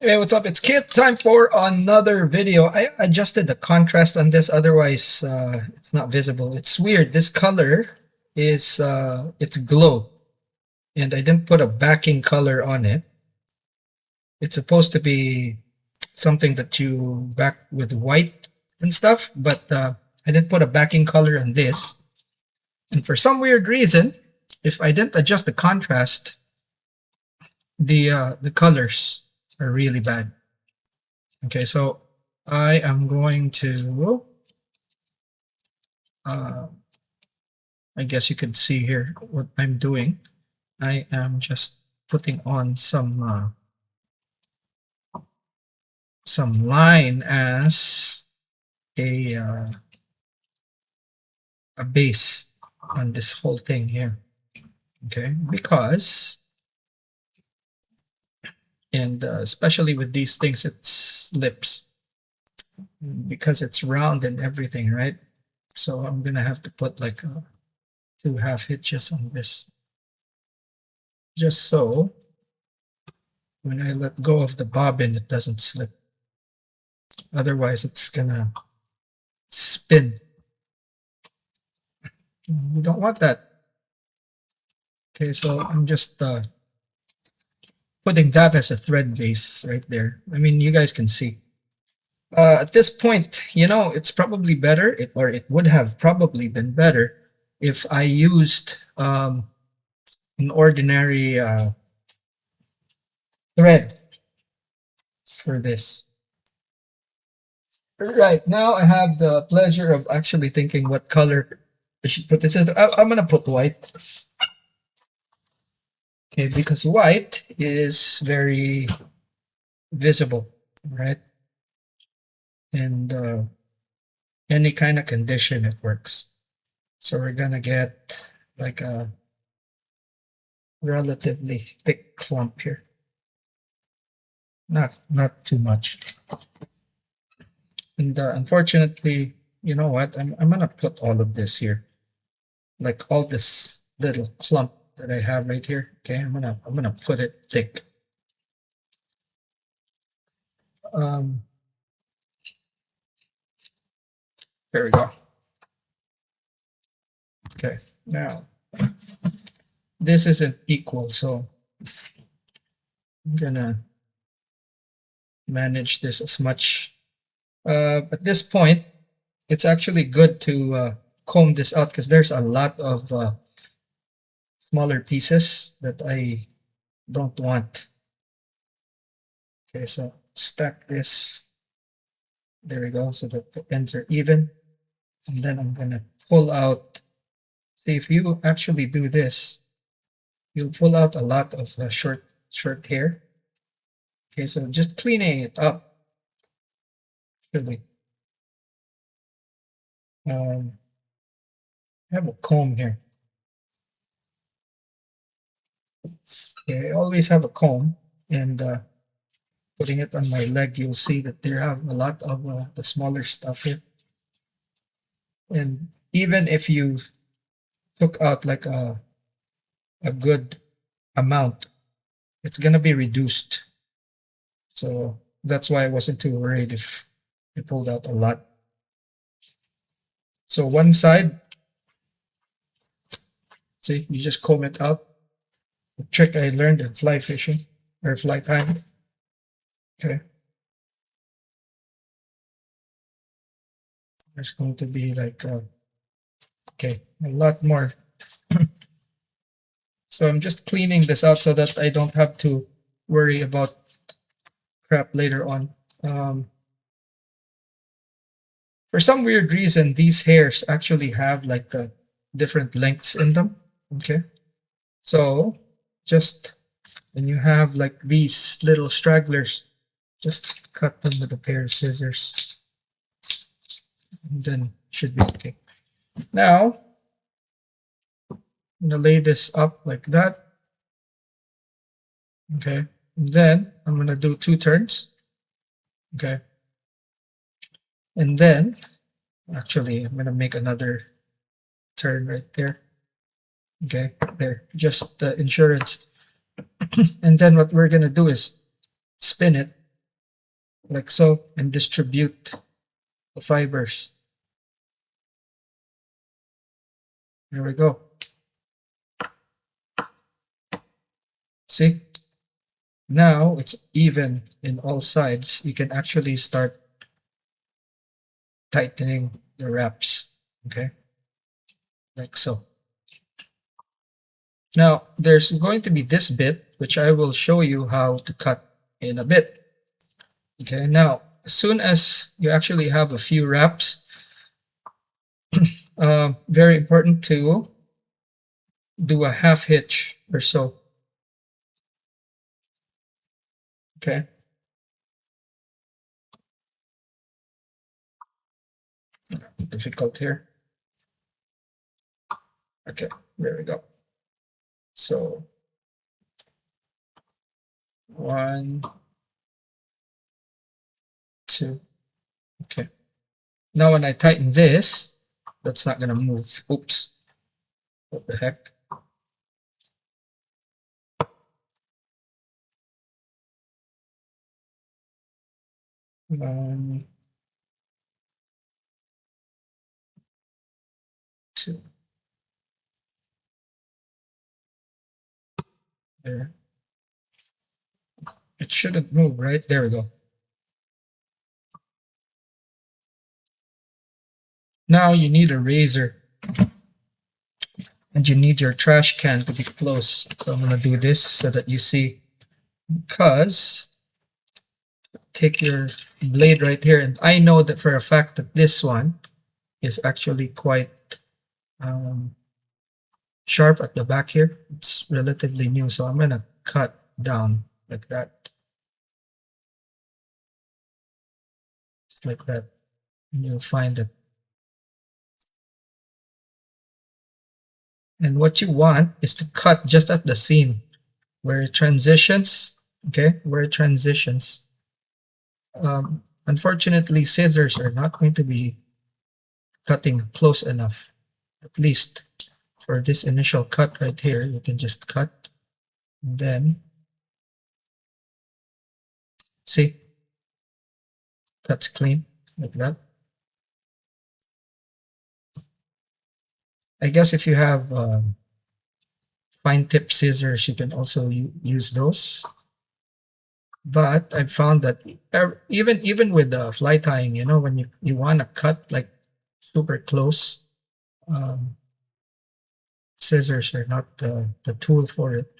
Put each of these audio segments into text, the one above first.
Hey, what's up? It's Kit. Time for another video. I adjusted the contrast on this, otherwise it's not visible. It's weird. This color is it's glow, and I didn't put a backing color on it. It's supposed to be something that you back with white and stuff, but I didn't put a backing color on this. And for some weird reason, if I didn't adjust the contrast, the colors are really bad. Okay, so I am going to, I guess you could see here what I'm doing. I am just putting on some line as a base on this whole thing here. Okay, because, and especially with these things, it slips because it's round and everything, right? So I'm gonna have to put like 2 half hitches on this, just so when I let go of the bobbin, it doesn't slip. Otherwise, it's gonna spin. We don't want that. Okay, so I'm just putting that as a thread base right there. I mean, you guys can see. At this point, you know, it's probably better, or it would have probably been better if I used an ordinary thread for this. Right, now I have the pleasure of actually thinking what color I should put this in. I'm gonna put white. Okay, because white is very visible, right? And any kind of condition it works. So we're gonna get like a relatively thick clump here. Not too much. And unfortunately, you know what? I'm gonna put all of this here, like all this little clump that I have right here. Okay, I'm gonna put it thick. There we go. Okay, now this isn't equal, so I'm gonna manage this as much. At this point, it's actually good to comb this out because there's a lot of smaller pieces that I don't want. Okay, so stack this. There we go, so that the ends are even. And then I'm gonna pull out. See, if you actually do this, you'll pull out a lot of short hair. Okay, so just cleaning it up. Really, I have a comb here. Okay, I always have a comb, and putting it on my leg, you'll see that there have a lot of the smaller stuff here. And even if you took out like a good amount, it's gonna be reduced. So that's why I wasn't too worried if I pulled out a lot. So one side, see, you just comb it out. A trick I learned in fly fishing or fly tying. Okay. There's going to be like okay, a lot more. So I'm just cleaning this out so that I don't have to worry about crap later on. For some weird reason, these hairs actually have like different lengths in them. Okay, so just when you have like these little stragglers, just cut them with a pair of scissors, and then it should be okay. Now I'm gonna lay this up like that. Okay, and then I'm gonna do 2 turns. Okay, and then actually I'm gonna make another turn right there. Okay, there, just the insurance. And then what we're gonna do is spin it like so, and distribute the fibers. There we go. See? Now it's even in all sides. You can actually start tightening the wraps, okay? Like so. Now, there's going to be this bit, which I will show you how to cut in a bit. Okay, now, as soon as you actually have a few wraps, very important to do a half hitch or so. Okay. Difficult here. Okay, there we go. So 1, 2. Okay. Now when I tighten this, that's not gonna move. Oops. What the heck? 1, 2. There. It shouldn't move, right? There we go. Now you need a razor. And you need your trash can to be close. So I'm going to do this so that you see. Because take your blade right here, and I know that for a fact that this one is actually quite sharp at the back here. It's relatively new, so I'm going to cut down like that. Just like that. And you'll find that. And what you want is to cut just at the seam where it transitions, okay, where it transitions. Unfortunately, scissors are not going to be cutting close enough. At least for this initial cut right here, you can just cut, and then see, cuts clean like that. I guess if you have fine tip scissors, you can also use those. But I've found that even with the fly tying, you know, when you want to cut like super close, scissors are not the tool for it.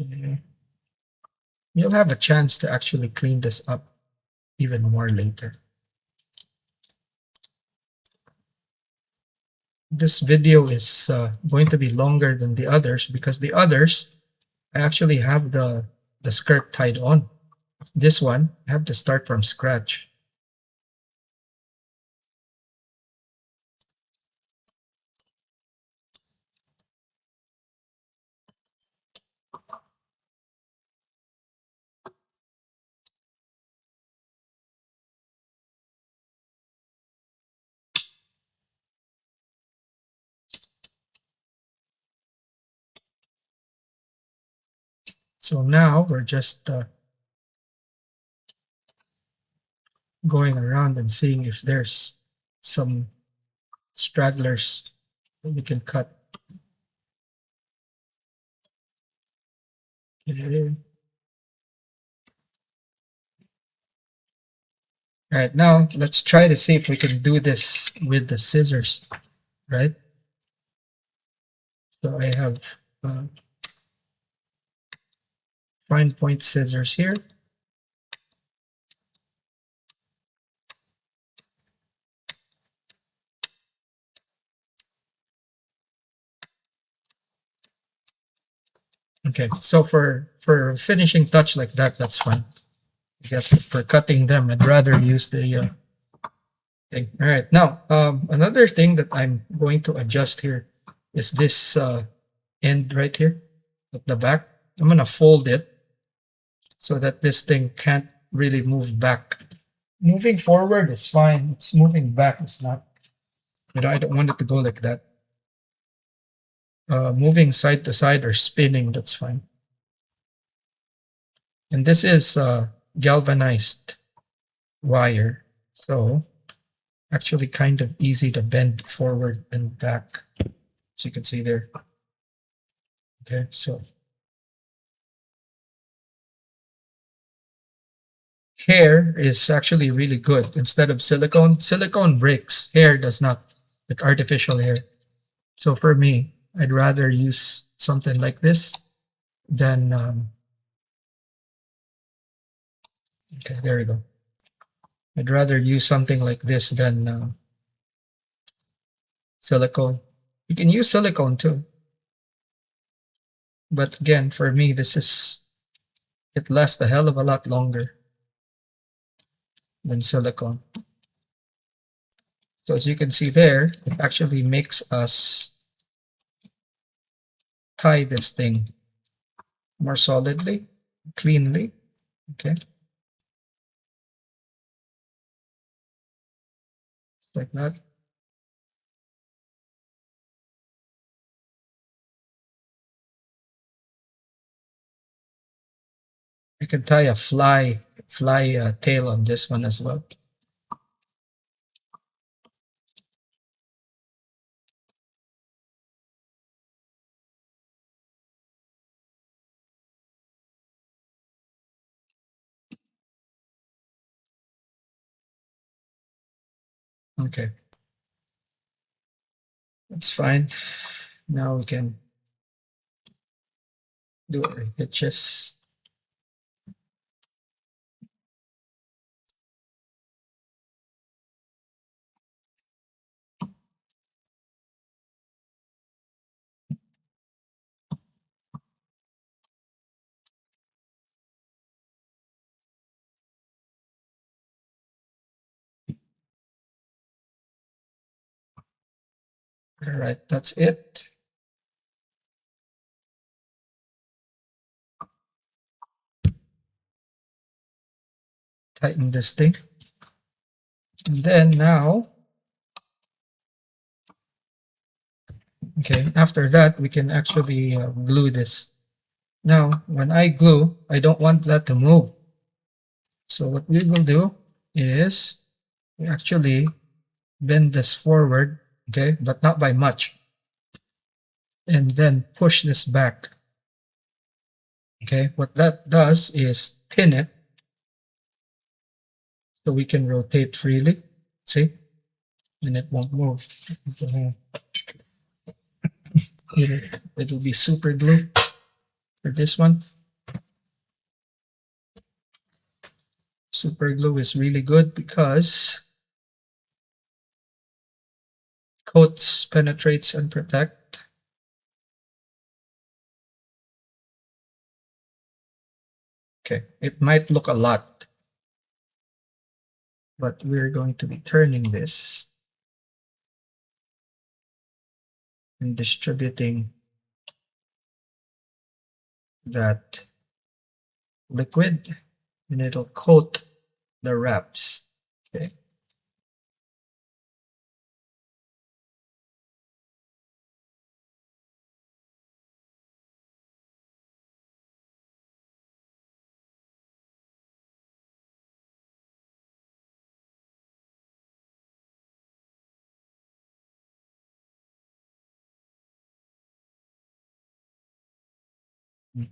Okay. You'll have a chance to actually clean this up even more later. This video is going to be longer than the others because the others I actually have the skirt tied on. This one I have to start from scratch. So now we're just going around and seeing if there's some stragglers that we can cut. Okay. All right, now let's try to see if we can do this with the scissors, right? So I have fine point scissors here. Okay, so for finishing touch like that, that's fine. I guess for cutting them, I'd rather use the thing. All right, now another thing that I'm going to adjust here is this end right here at the back. I'm gonna fold it so that this thing can't really move back. Moving forward is fine. It's moving back is not. But I don't want it to go like that. Moving side to side or spinning, that's fine. And this is galvanized wire, so actually kind of easy to bend forward and back, as you can see there. Okay, so hair is actually really good instead of silicone. Silicone breaks, hair does not, like artificial hair. So for me, I'd rather use something like this than okay, there we go. I'd rather use something like this than silicone. You can use silicone too. But again, for me, it lasts a hell of a lot longer than silicone. So as you can see there, it actually makes us tie this thing more solidly, cleanly. Okay. Like that. You can tie a fly tail on this one as well. Okay. That's fine. Now we can do our hitches. All right, that's it. Tighten this thing. And then now, okay, after that, we can actually glue this. Now, when I glue, I don't want that to move. So what we will do is we actually bend this forward, okay, but not by much. And then push this back. Okay, what that does is pin it so we can rotate freely. See? And it won't move. It'll be super glue for this one. Super glue is really good because coats, penetrates, and protect. Okay, it might look a lot, but we're going to be turning this and distributing that liquid, and it'll coat the wraps. Okay.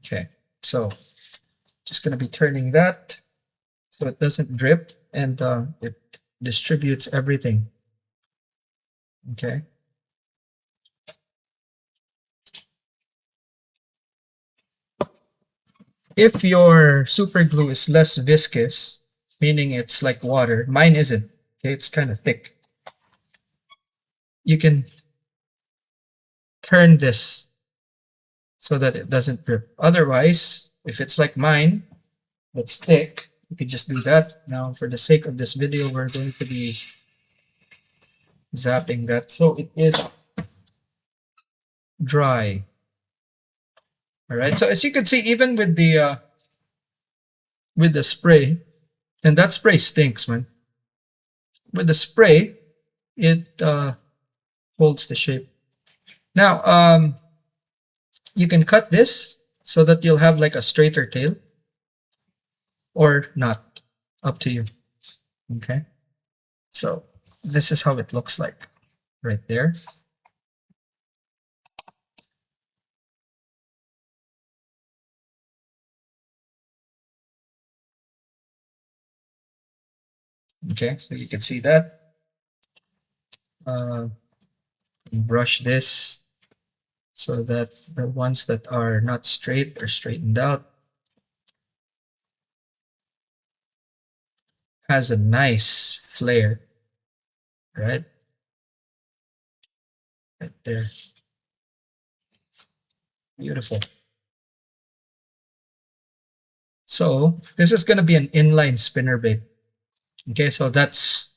Okay, so just going to be turning that so it doesn't drip and it distributes everything. Okay. If your super glue is less viscous, meaning it's like water, mine isn't. Okay, it's kind of thick. You can turn this so that it doesn't drip. Otherwise, if it's like mine, that's thick, you could just do that. Now, for the sake of this video, we're going to be zapping that so it is dry. All right. So as you can see, even with the spray, and that spray stinks, man. With the spray, it holds the shape. Now, you can cut this so that you'll have like a straighter tail, or not. Up to you. Okay. So this is how it looks like right there. Okay, so you can see that. Brush this so that the ones that are not straight are straightened out. Has a nice flare, right? Right there. Beautiful. So this is going to be an inline spinnerbait. Okay, so that's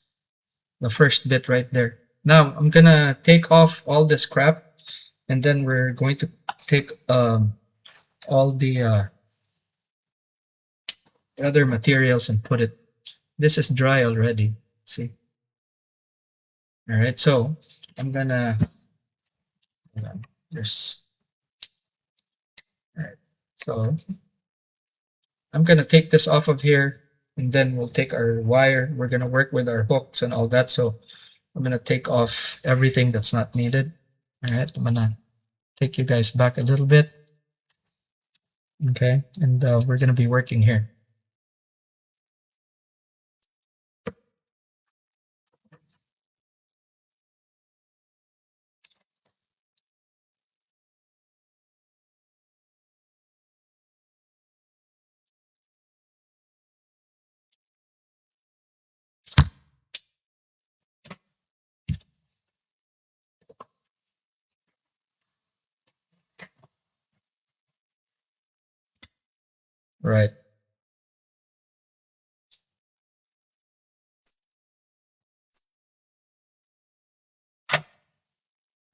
the first bit right there. Now I'm going to take off all this crap, and then we're going to take all the other materials and put it. This is dry already. See? All right, so I'm gonna just. All right, so I'm gonna take this off of here, and then we'll take our wire. We're gonna work with our hooks and all that. So I'm gonna take off everything that's not needed. All right, I'm gonna take you guys back a little bit. Okay, and we're gonna be working here. Right.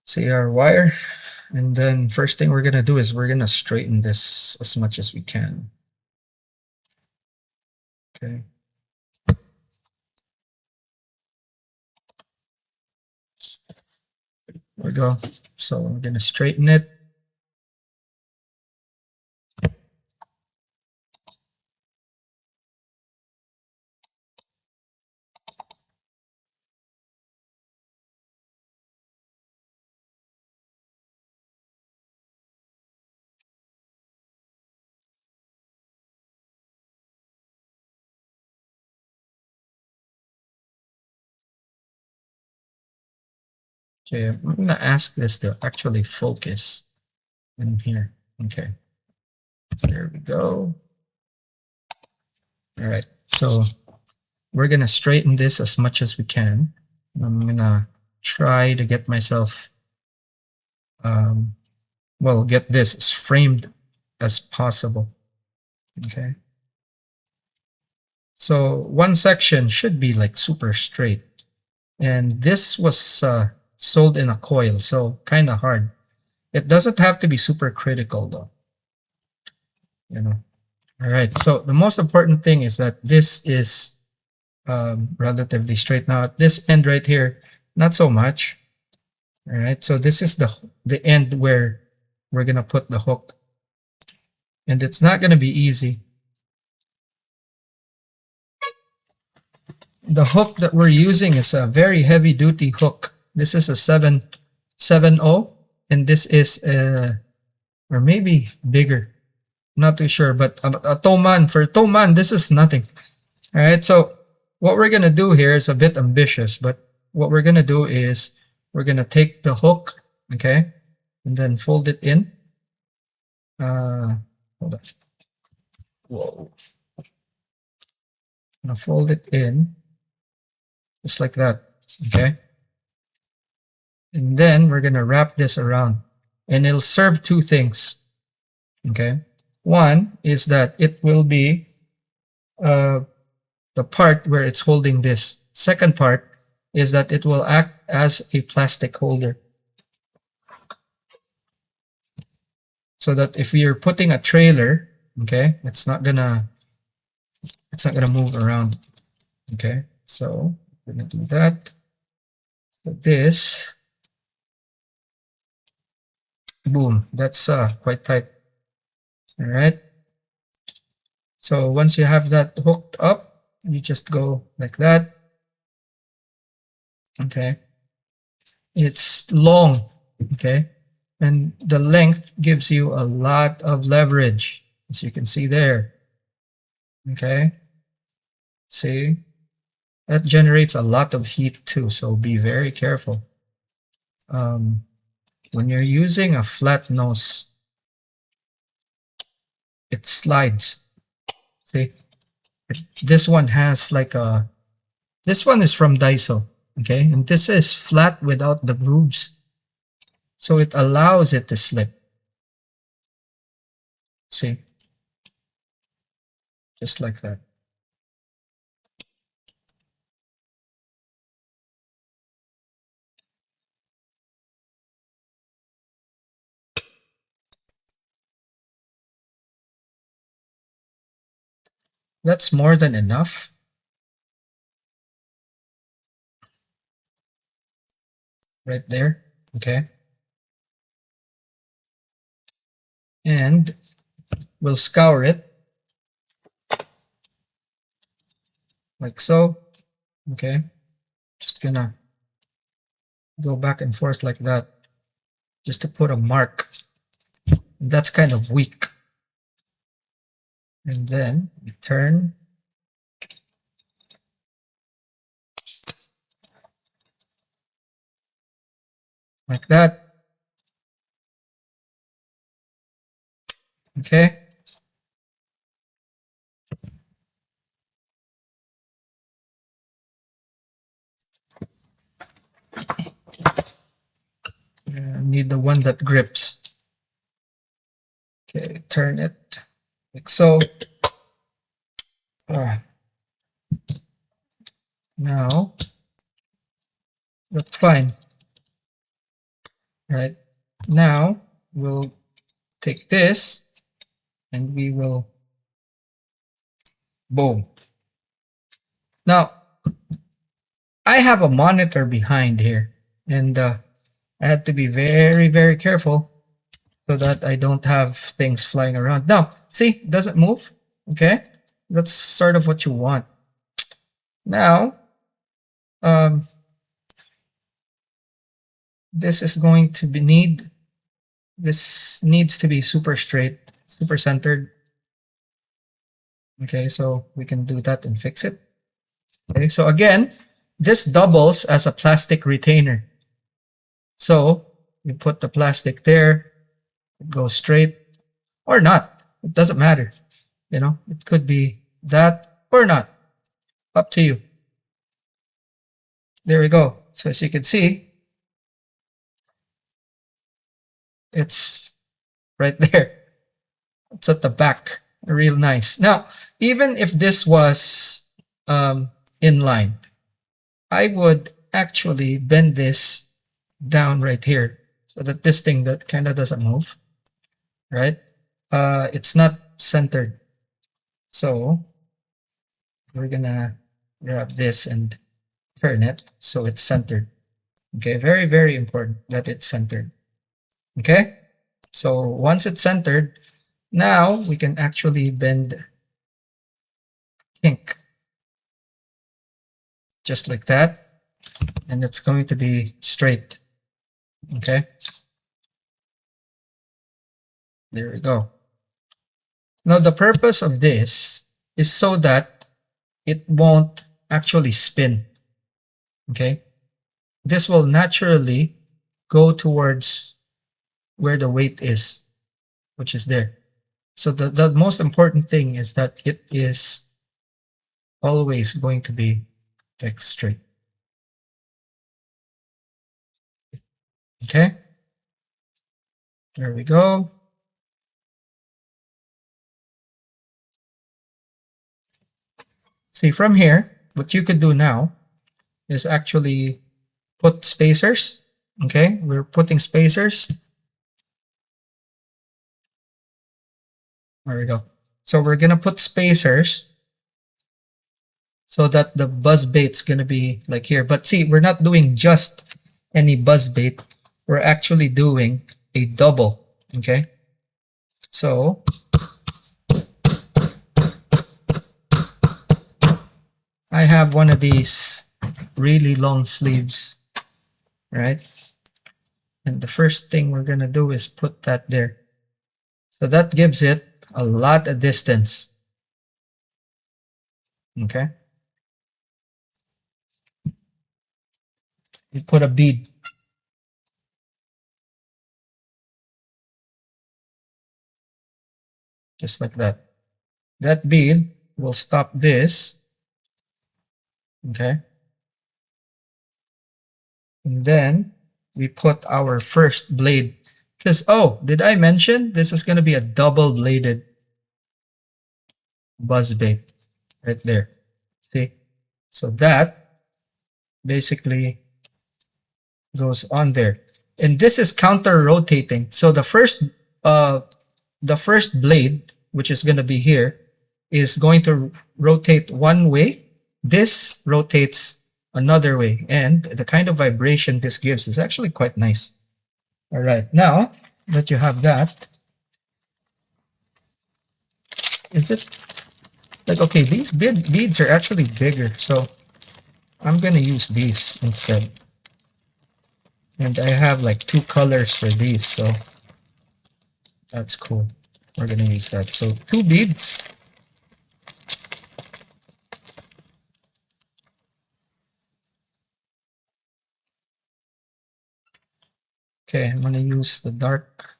See our wire, and then first thing we're gonna do is we're gonna straighten this as much as we can. Okay. There we go. So we're gonna straighten it. Okay, I'm gonna ask this to actually focus in here. Okay, there we go. All right, so we're gonna straighten this as much as we can. I'm gonna try to get myself, well, get this as framed as possible. Okay, so one section should be like super straight, and this was sold in a coil, so kind of hard. It doesn't have to be super critical though, you know. All right, so the most important thing is that this is relatively straight. Now at this end right here, not so much. All right, so this is the end where we're gonna put the hook, and it's not gonna be easy. The hook that we're using is a very heavy duty hook. This is a 770, and this is or maybe bigger. Not too sure, but a Toman. For Toman, this is nothing. All right, so what we're gonna do here is a bit ambitious, but what we're gonna do is we're gonna take the hook, okay, and then fold it in. Hold on. Whoa. I'm gonna fold it in just like that, okay? And then we're gonna wrap this around, and it'll serve two things, okay? One is that it will be the part where it's holding this. Second part is that it will act as a plastic holder. so that if you're putting a trailer, okay, it's not gonna move around. Okay, so we're gonna do that. So this, boom, that's quite tight. All right. So once you have that hooked up, you just go like that. Okay. It's long, okay, and the length gives you a lot of leverage, as you can see there. Okay, see, that generates a lot of heat too, so be very careful. When you're using a flat nose, it slides. See, this one has like a, this one is from Daiso, okay, and this is flat without the grooves, so it allows it to slip. See, just like that. That's more than enough. Right there, okay? And we'll scour it like so, okay? Just gonna go back and forth like that just to put a mark. That's kind of weak. And then we turn like that. Okay. Need the one that grips. Okay, turn it like so. Now that's fine. Right now we'll take this and we will, boom. Now I have a monitor behind here, and I had to be very, very careful so that I don't have things flying around. Now, see, it doesn't move. Okay, that's sort of what you want. Now, this is going to be this needs to be super straight, super centered. Okay, so we can do that and fix it. Okay, so again, this doubles as a plastic retainer. So you put the plastic there, it goes straight or not. It doesn't matter. You know, it could be that or not. Up to you. There we go. So as you can see, it's right there. It's at the back. Real nice. Now, even if this was inline, I would actually bend this down right here so that this thing that kind of doesn't move, right? It's not centered. So we're gonna grab this and turn it so it's centered. Okay, very, very important that it's centered. Okay, so once it's centered, now we can actually bend kink just like that, and it's going to be straight. Okay, there we go. Now the purpose of this is so that it won't actually spin. Okay, this will naturally go towards where the weight is, which is there. So the most important thing is that it is always going to be like straight. Okay, there we go. See, from here, what you could do now is actually put spacers. Okay, we're putting spacers There we go. So we're gonna put spacers so that the buzz bait's gonna be like here. But see, we're not doing just any buzz bait. We're actually doing a double. Okay. So I have one of these really long sleeves, right? And the first thing we're gonna do is put that there. So that gives it a lot of distance. Okay. You put a bead. Just like that. That bead will stop this. Okay. And then we put our first blade. Because, oh, did I mention this is going to be a double bladed buzz bait right there. See? So that basically goes on there. And this is counter rotating. So the first blade, which is going to be here, is going to rotate one way. This rotates another way, and the kind of vibration this gives is actually quite nice. All right, now that you have that, is it like, okay, these beads are actually bigger, so I'm gonna use these instead. And I have like 2 colors for these, so that's cool. We're gonna use that. So 2 beads. Okay, I'm gonna use the dark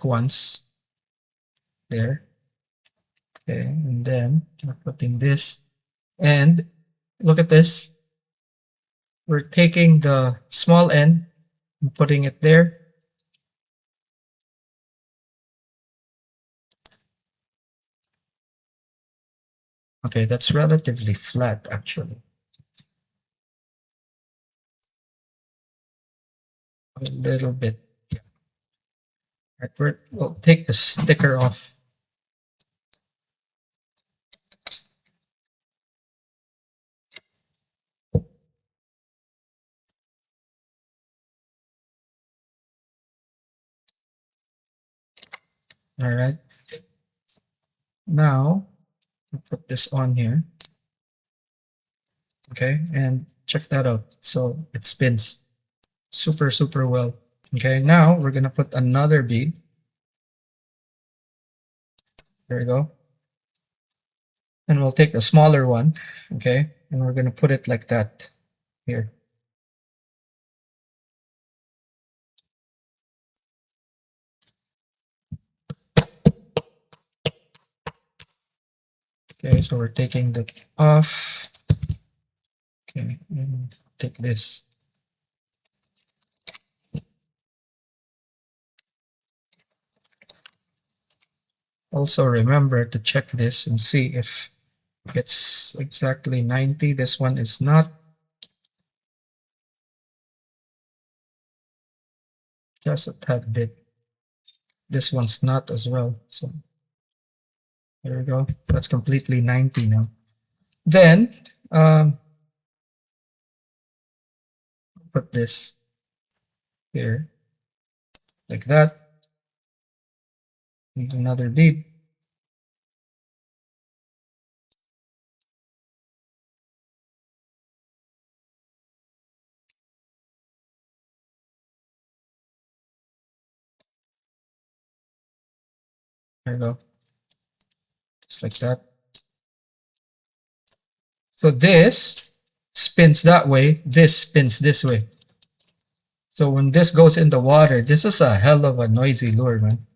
ones there. Okay, and then we're putting this, and look at this. We're taking the small end and putting it there. Okay, that's relatively flat actually. A little bit. Yeah. Right, we'll take the sticker off. All right. Now, I'll put this on here. Okay, and check that out. So it spins super, super well. Okay, now we're gonna put another bead. There we go. And we'll take a smaller one. Okay, and we're gonna put it like that here. Okay, so we're taking the off. Okay, and take this. Also remember to check this and see if it's exactly 90. This one is not. Just a tad bit. This one's not as well. So there we go. That's completely 90 now. Then put this here like that. Need another bead. There we go. Just like that. So this spins that way, this spins this way. So when this goes in the water, this is a hell of a noisy lure, man.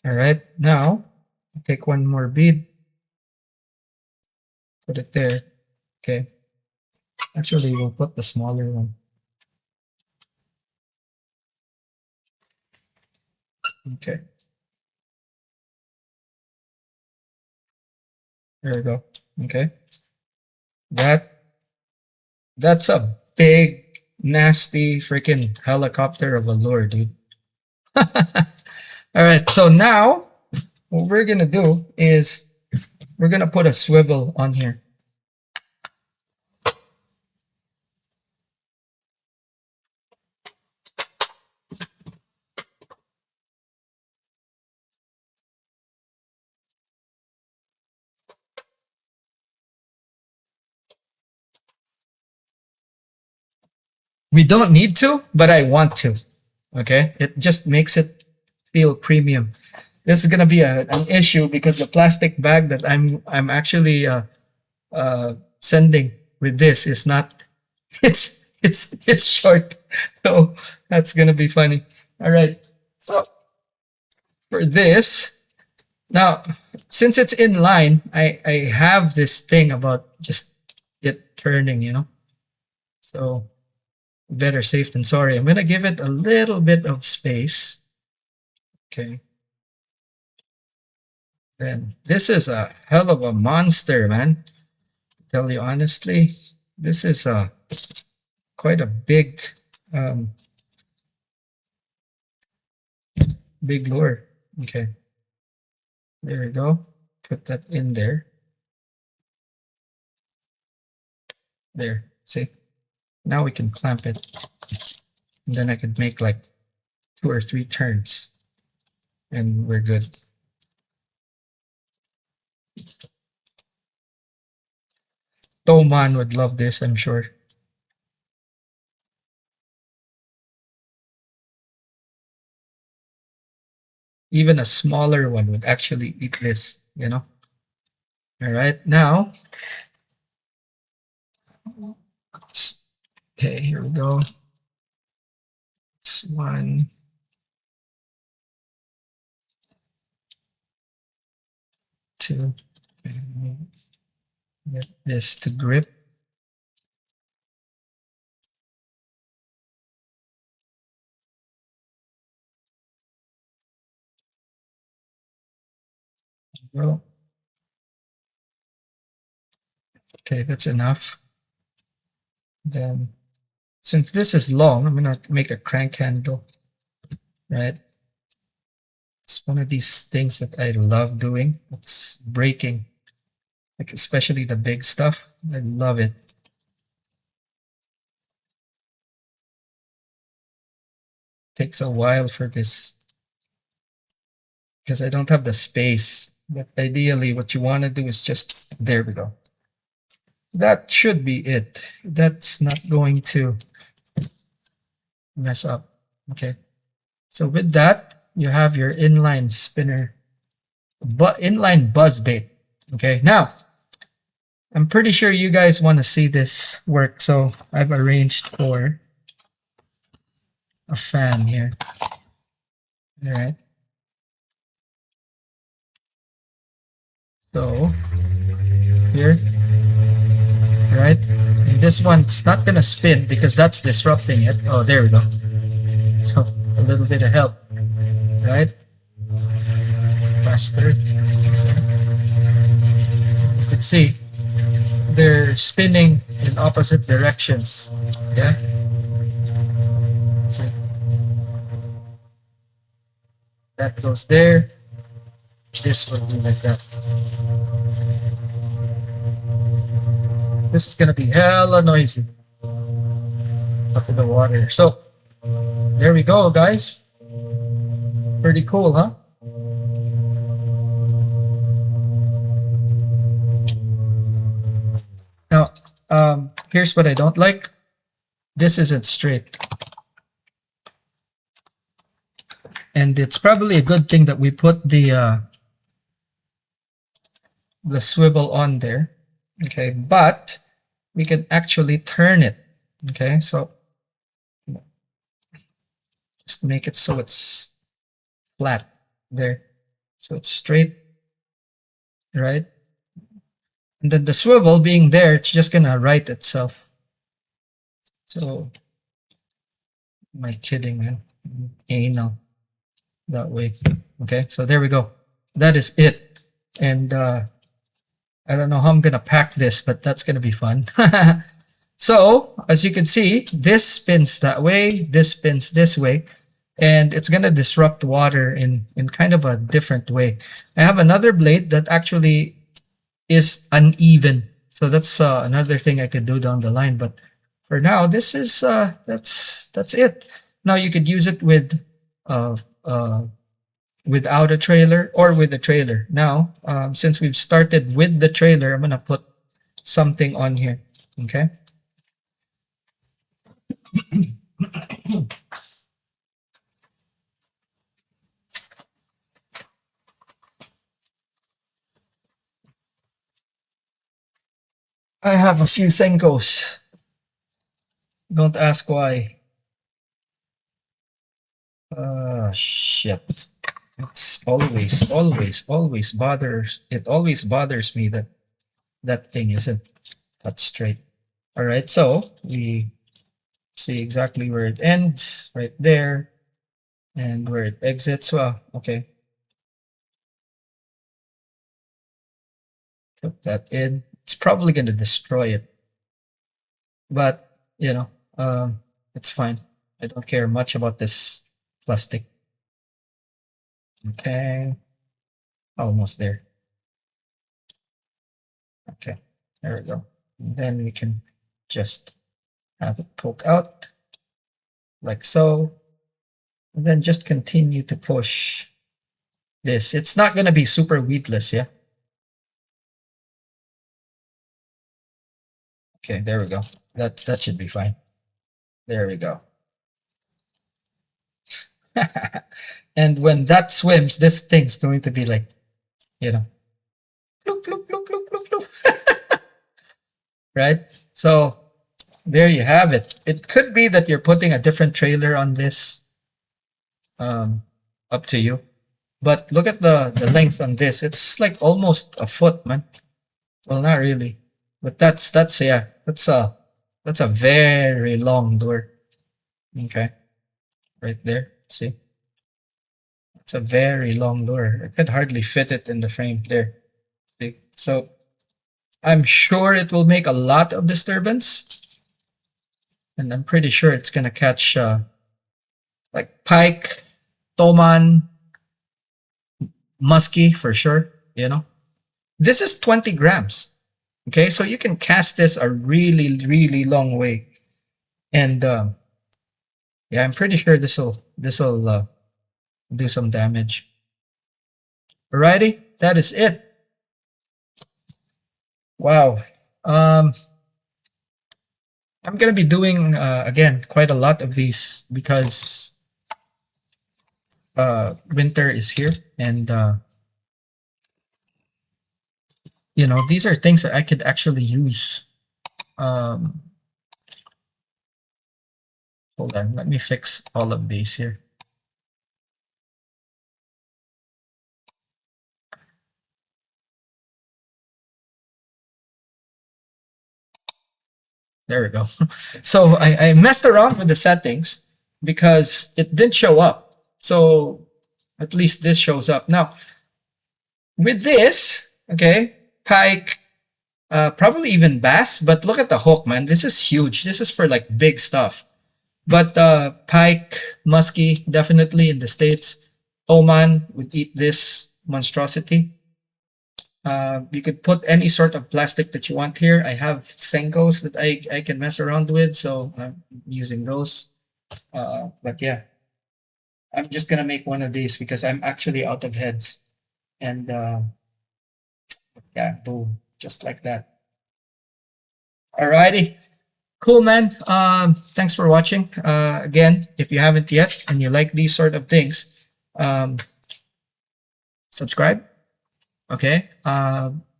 All right, now take one more bead, put it there. Okay, actually we'll put the smaller one. Okay, there we go. Okay, that's a big, nasty freaking helicopter of a lure, dude. All right, so now what we're gonna do is we're gonna put a swivel on here. We don't need to, but I want to. Okay, it just makes it feel premium. This is gonna be an issue because the plastic bag that I'm actually sending with this is not. It's short, so that's gonna be funny. All right, so for this now, since it's inline, I have this thing about just it turning, you know. So better safe than sorry. I'm gonna give it a little bit of space. Okay. Then this is a hell of a monster, man. To tell you honestly, this is quite a big big lure. Okay. There we go. Put that in there. There. See? Now we can clamp it. And then I could make like 2 or 3 turns. And we're good. Toman would love this, I'm sure. Even a smaller one would actually eat this, you know. All right, now. Okay, here we go. It's 1, 2. Get this to grip. Well, okay, that's enough. Then, since this is long, I'm gonna make a crank handle, right? It's one of these things that I love doing. It's breaking, like especially the big stuff. I love it. Takes a while for this because I don't have the space. But ideally, what you want to do is just, there we go. That should be it. That's not going to mess up. Okay. So with that, you have your inline spinner, but inline buzzbait. Okay. Now, I'm pretty sure you guys want to see this work. So I've arranged for a fan here. All right. So here, right? And this one's not gonna spin because that's disrupting it. Oh, there we go. So a little bit of help, right? Faster. You can see they're spinning in opposite directions. Yeah. So that goes there. This will be like that. This is gonna be hella noisy up in the water. So there we go, guys. Pretty cool, huh? Now, here's what I don't like. This isn't straight. And it's probably a good thing that we put the swivel on there. Okay, but we can actually turn it. Okay, so just make it so it's flat there. So it's straight, right? And then the swivel being there, it's just gonna right itself. So, am I kidding, man? Anal that way. Okay, so there we go. That is it. And I don't know how I'm gonna pack this, but that's gonna be fun. So as you can see, this spins that way, this spins this way. and it's gonna disrupt water in kind of a different way. I have another blade that actually is uneven, so that's another thing I could do down the line. But for now, this is that's it. Now you could use it with uh, uh, without a trailer or with a trailer. Now, since we've started with the trailer, I'm gonna put something on here. Okay. I have a few Senkos. Don't ask why. Shit. It's always bothers. It always bothers me that that thing isn't cut straight. All right, so we see exactly where it ends, right there, and where it exits. Well, okay. Put that in. It's probably going to destroy it, but you know, it's fine. I don't care much about this plastic. Okay, almost there. Okay, there we go. And then we can just have it poke out like so, and then just continue to push this. It's not going to be super weedless, yeah? Okay, there we go. That should be fine. There we go. And when that swims, this thing's going to be like, you know, bloop, bloop, bloop, bloop, bloop, bloop. Right? So there you have it. It could be that you're putting a different trailer on this. Up to you. But look at the length on this. It's like almost a foot, man. Well, not really. But that's yeah. That's a very long lure. Okay. Right there. See? It's a very long lure. I could hardly fit it in the frame there. See? So I'm sure it will make a lot of disturbance. And I'm pretty sure it's gonna catch like pike, toman, musky for sure, you know. This is 20 grams. Okay, so you can cast this a really long way. And yeah, I'm pretty sure this'll do some damage. Alrighty, that is it. Wow. I'm gonna be doing again quite a lot of these because winter is here, and you know, these are things that I could actually use. Hold on, let me fix all of these here. There we go. So I messed around with the settings because it didn't show up. So at least this shows up. Now, with this, okay, pike, probably even bass, but look at the hook, man. This is huge. This is for like big stuff. But pike, musky, definitely in the States. Oman would eat this monstrosity. You could put any sort of plastic that you want here. I have Senkos that I can mess around with, so I'm using those. But yeah, I'm just gonna make one of these because I'm actually out of heads. And yeah, boom, just like that. Alrighty, cool, man. Thanks for watching. Again, if you haven't yet and you like these sort of things, subscribe. Okay,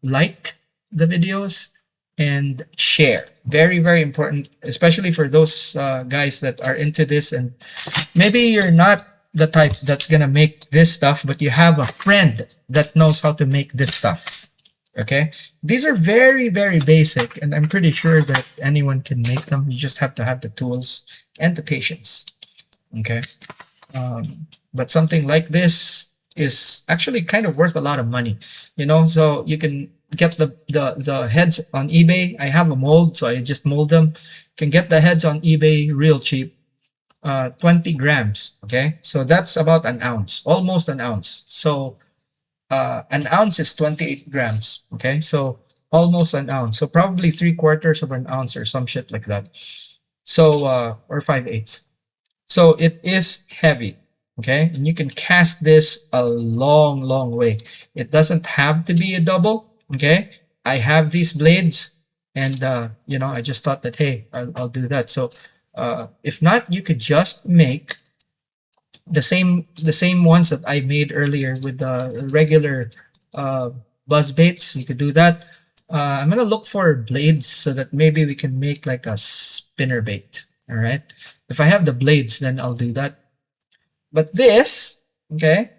like the videos and share. Very important, especially for those guys that are into this, and maybe you're not the type that's gonna make this stuff, but you have a friend that knows how to make this stuff. Okay, these are very basic, and I'm pretty sure that anyone can make them. You just have to have the tools and the patience. Okay, but something like this is actually kind of worth a lot of money, you know. So you can get the heads on eBay. I have a mold, so I just mold them. You can get the heads on eBay real cheap. 20 grams. Okay, so that's about an ounce, almost an ounce. So an ounce is 28 grams. Okay, so almost an ounce. So probably 3/4 of an ounce or some shit like that. So or 5/8. So it is heavy. Okay, and you can cast this a long, long way. It doesn't have to be a double. Okay, I have these blades, and you know, I just thought that, hey, I'll do that. So if not, you could just make the same ones that I made earlier with the regular buzz baits. You could do that. I'm gonna look for blades so that maybe we can make like a spinner bait. All right, if I have the blades, then I'll do that. But this, okay,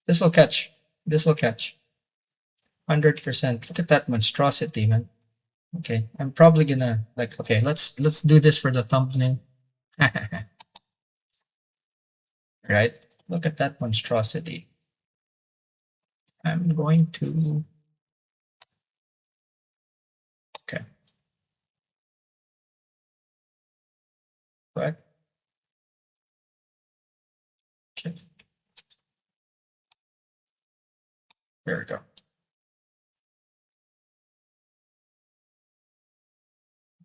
this will catch. This will catch. 100%. Look at that monstrosity, man. Okay, I'm probably gonna like. Okay, let's do this for the thumbnail. Right? Look at that monstrosity. I'm going to. Okay. Right. Okay. There we go.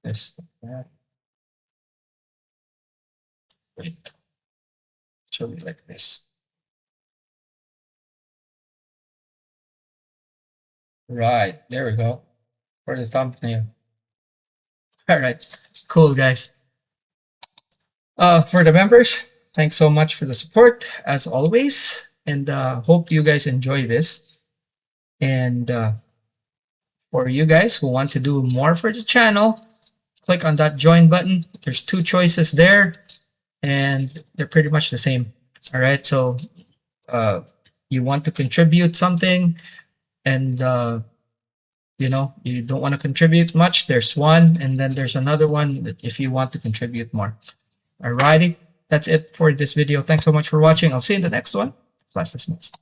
This. That. Wait. Show me like this. Right. There we go. For the thumbnail. All right. Cool, guys. For the members, thanks so much for the support as always, and hope you guys enjoy this. And for you guys who want to do more for the channel, click on that join button. There's 2 choices there, and they're pretty much the same. All right, so you want to contribute something, and you know, you don't want to contribute much, there's one, and then there's another one that if you want to contribute more. Alrighty, that's it for this video. Thanks so much for watching. I'll see you in the next one. Class dismissed.